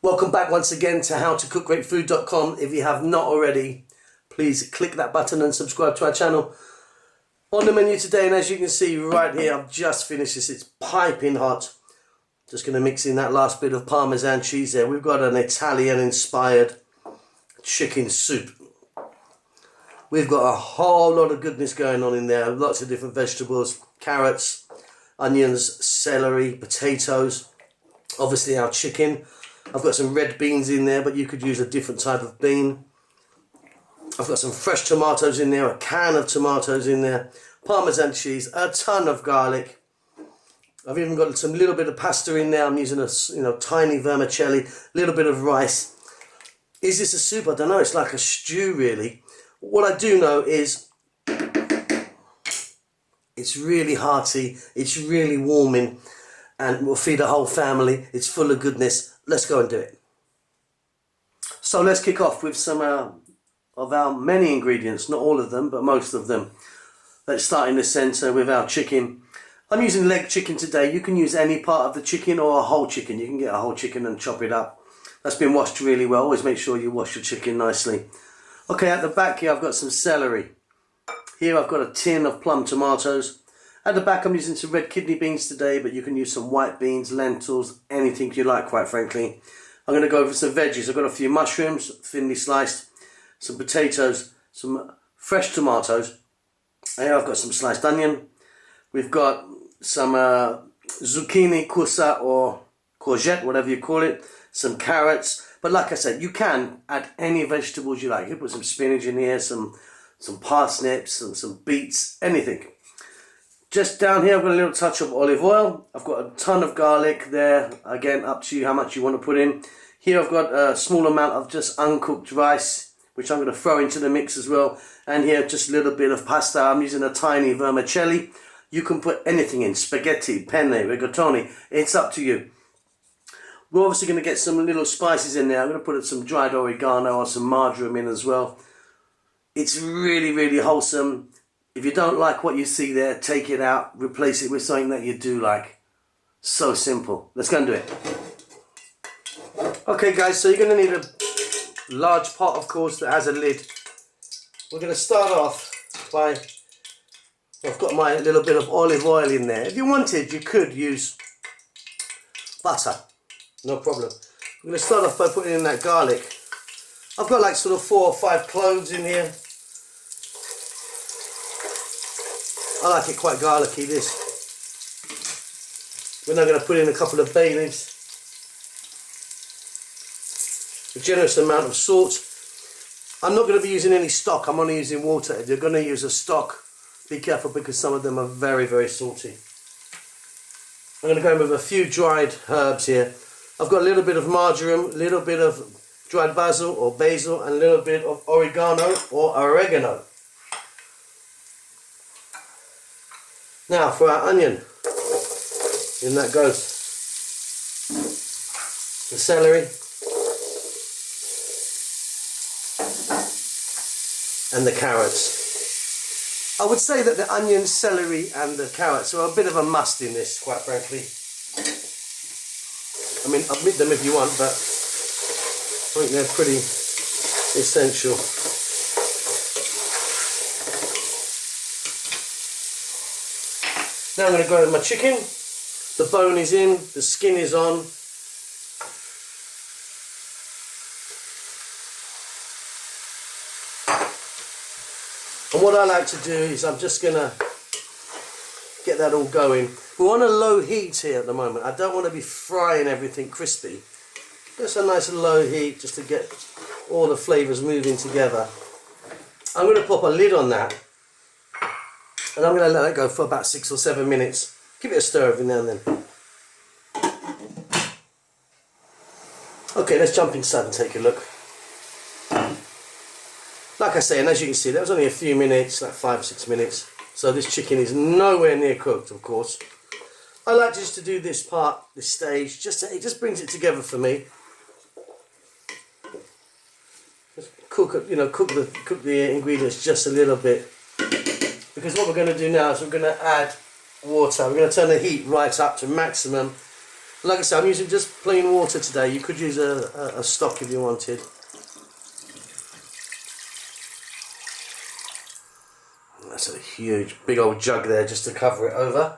Welcome back once again to howtocookgreatfood.com. If you have not already, please click that button and subscribe to our channel. On the menu today, and as you can see right here, I've just finished this. It's piping hot. Just going to mix in that last bit of parmesan cheese there. We've got an Italian inspired chicken soup. We've got a whole lot of goodness going on in there. Lots of different vegetables, carrots, onions, celery, potatoes, obviously our chicken. I've got some red beans in there, but you could use a different type of bean. I've got some fresh tomatoes in there, a can of tomatoes in there, parmesan cheese, a ton of garlic. I've even got some little bit of pasta in there. I'm using a tiny vermicelli, little bit of rice. Is this a soup? I don't know. It's like a stew really. What I do know is it's really hearty, it's really warming, and will feed a whole family. It's full of goodness. Let's go and do it. So let's kick off with some of our many ingredients, not all of them, but most of them. Let's start in the centre with our chicken. I'm using leg chicken today. You can use any part of the chicken or a whole chicken. You can get a whole chicken and chop it up. That's been washed really well. Always make sure you wash your chicken nicely. Okay, at the back here I've got some celery. Here I've got a tin of plum tomatoes. At the back I'm using some red kidney beans today, but you can use some white beans, lentils, anything you like, quite frankly. I'm going to go over some veggies. I've got a few mushrooms, thinly sliced, some potatoes, some fresh tomatoes. Here I've got some sliced onion. We've got some zucchini, kusa or courgette, whatever you call it, some carrots. But like I said, you can add any vegetables you like. You can put some spinach in here, some parsnips, and some beets, anything. Just down here I've got a little touch of olive oil. I've got a ton of garlic there. Again, up to you how much you want to put in. Here I've got a small amount of just uncooked rice, which I'm going to throw into the mix as well. And here just a little bit of pasta. I'm using a tiny vermicelli. You can put anything in, spaghetti, penne, rigatoni. It's up to you. We're obviously going to get some little spices in there. I'm going to put some dried oregano or some marjoram in as well. It's really, really wholesome. If you don't like what you see there, take it out, replace it with something that you do like. So simple. Let's go and do it. Okay guys, so you're going to need a large pot, of course, that has a lid. We're going to start off by, I've got my little bit of olive oil in there. If you wanted, you could use butter. No problem. I'm going to start off by putting in that garlic. I've got like sort of 4 or 5 cloves in here. I like it quite garlicky, this. We're now going to put in a couple of bay leaves. A generous amount of salt. I'm not going to be using any stock, I'm only using water. If you're going to use a stock, be careful because some of them are very, very salty. I'm going to go in with a few dried herbs here. I've got a little bit of marjoram, a little bit of dried basil or basil, and a little bit of oregano or oregano. Now for our onion, in that goes the celery and the carrots. I would say that the onion, celery and the carrots are a bit of a must in this, quite frankly. I mean, omit them if you want, but I think they're pretty essential. Now I'm going to go with my chicken. The bone is in, the skin is on. And what I like to do is I'm just going to get that all going. We're on a low heat here at the moment. I don't want to be frying everything crispy. Just a nice low heat just to get all the flavours moving together. I'm going to pop a lid on that. And I'm going to let it go for about 6 or 7 minutes. Give it a stir every now and then. Okay, let's jump inside and take a look. Like I say, and as you can see, that was only a few minutes, like 5 or 6 minutes. So this chicken is nowhere near cooked, of course. I like just to do this part, this stage, it just brings it together for me. Just cook the ingredients just a little bit. Because what we're going to do now is we're going to add water. We're going to turn the heat right up to maximum Like I said, I'm using just plain water today. You could use a stock if you wanted. That's a huge, big old jug there just to cover it over.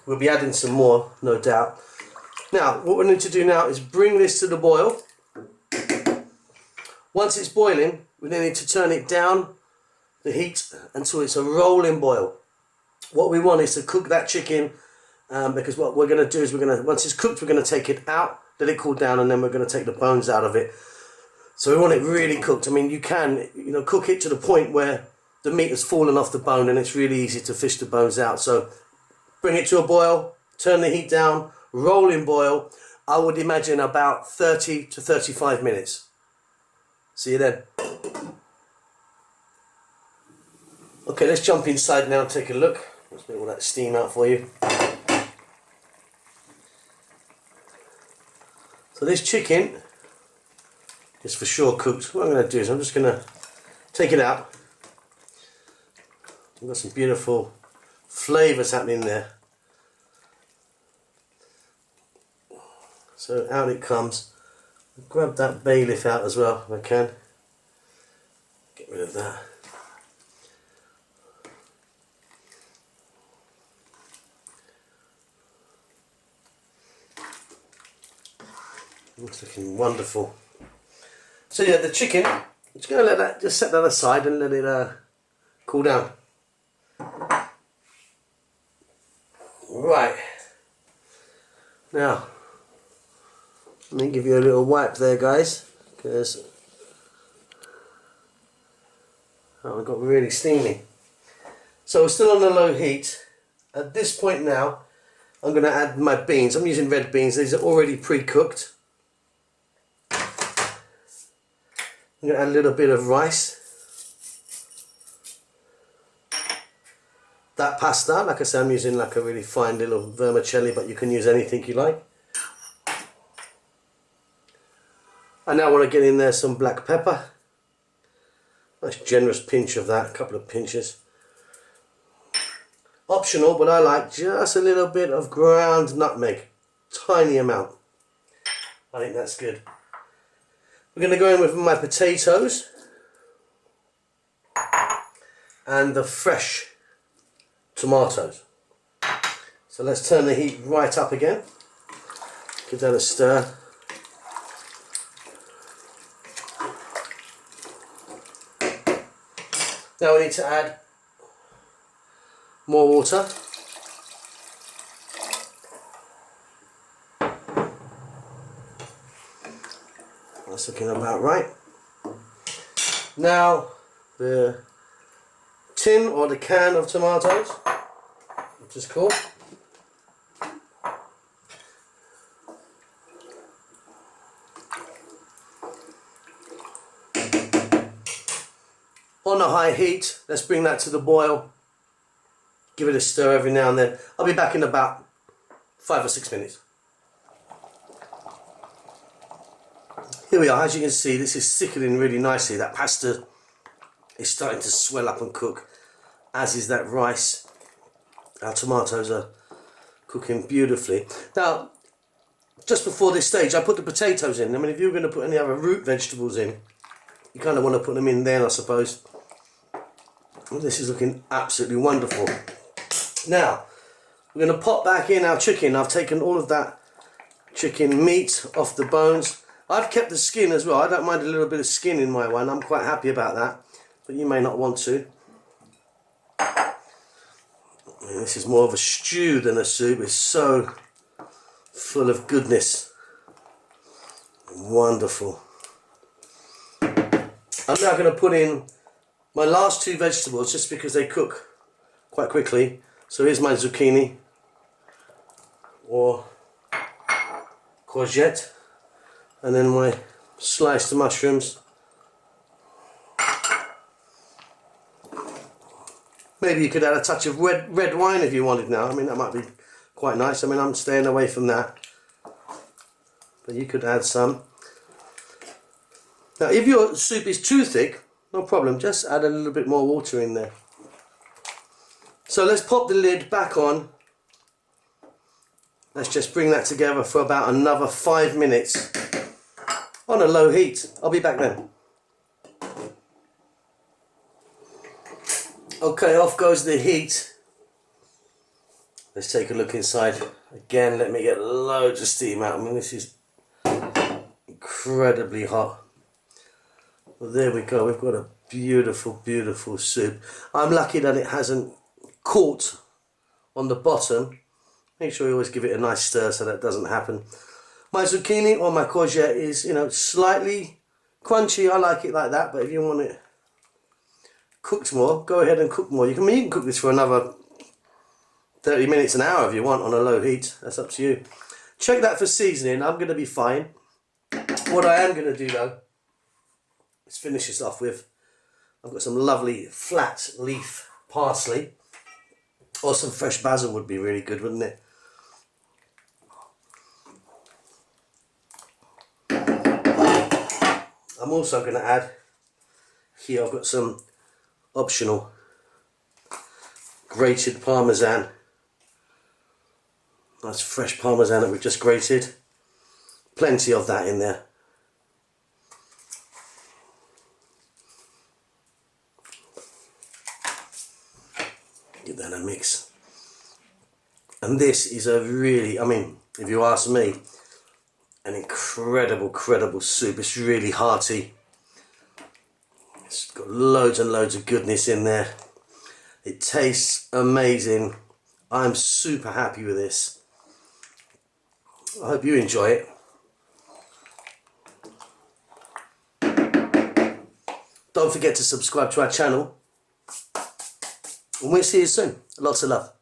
We'll be adding some more, no doubt. Now, what we need to do now is bring this to the boil. Once it's boiling, we then need to turn it down the heat until it's a rolling boil. What we want is to cook that chicken, because what we're going to do is once it's cooked, we're going to take it out, let it cool down, and then we're going to take the bones out of it. So we want it really cooked. I mean, you can, cook it to the point where the meat has fallen off the bone, and it's really easy to fish the bones out. So bring it to a boil, turn the heat down, rolling boil. I would imagine about 30 to 35 minutes. See you then. Okay, let's jump inside now and take a look. Let's get all that steam out for you. So this chicken is for sure cooked. What I'm going to do is I'm just going to take it out. We've got some beautiful flavours happening there. So out it comes. Grab that bay leaf out as well if I can. Get rid of that. Looks looking wonderful. So yeah, the chicken, I'm just going to let that, just set that aside and let it cool down. Right. Now, let me give you a little wipe there, guys, because it got really steamy. So we're still on a low heat. At this point now, I'm going to add my beans. I'm using red beans. These are already pre-cooked. I'm going to add a little bit of rice. That pasta, like I said, I'm using like a really fine little vermicelli, but you can use anything you like. I now want to get in there some black pepper. Nice generous pinch of that, a couple of pinches. Optional, but I like just a little bit of ground nutmeg. Tiny amount. I think that's good. We're going to go in with my potatoes and the fresh tomatoes. So let's turn the heat right up again. Give that a stir. Now we need to add more water. That's looking about right. Now the tin or the can of tomatoes, which is cool. On a high heat, let's bring that to the boil. Give it a stir every now and then. I'll be back in about 5 or 6 minutes. Here we are. As you can see, this is thickening really nicely. That pasta is starting to swell up and cook, as is that rice. Our tomatoes are cooking beautifully. Now, just before this stage, I put the potatoes in. I mean, if you were going to put any other root vegetables in, you kind of want to put them in then, I suppose. Well, this is looking absolutely wonderful. Now, we're going to pop back in our chicken. I've taken all of that chicken meat off the bones. I've kept the skin as well. I don't mind a little bit of skin in my one. I'm quite happy about that, but you may not want to. This is more of a stew than a soup. It's so full of goodness. Wonderful. I'm now going to put in my last two vegetables just because they cook quite quickly. So here's my zucchini or courgette, and then my sliced mushrooms. Maybe you could add a touch of red wine if you wanted now. I mean, that might be quite nice. I mean, I'm staying away from that, but you could add some. Now, if your soup is too thick, no problem, just add a little bit more water in there. So let's pop the lid back on Let's just bring that together for about another 5 minutes on a low heat. I'll be back then. Okay, off goes the heat. Let's take a look inside. Again, let me get loads of steam out. I mean, this is incredibly hot. Well, there we go. We've got a beautiful, beautiful soup. I'm lucky that it hasn't caught on the bottom. Make sure you always give it a nice stir so that doesn't happen. My zucchini or my courgette is, you know, slightly crunchy. I like it like that, but if you want it cooked more, go ahead and cook more. You can cook this for another 30 minutes, an hour if you want on a low heat. That's up to you. Check that for seasoning. I'm going to be fine. What I am going to do though is finish this off with, I've got some lovely flat leaf parsley, or some fresh basil would be really good, wouldn't it? I'm also going to add here, I've got some optional grated parmesan. Nice fresh parmesan that we've just grated. Plenty of that in there. Give that a mix. And this is a really, I mean, if you ask me, an incredible soup. It's really hearty. It's got loads and loads of goodness in there. It tastes amazing. I'm super happy with this. I hope you enjoy it. Don't forget to subscribe to our channel. And we'll see you soon. Lots of love.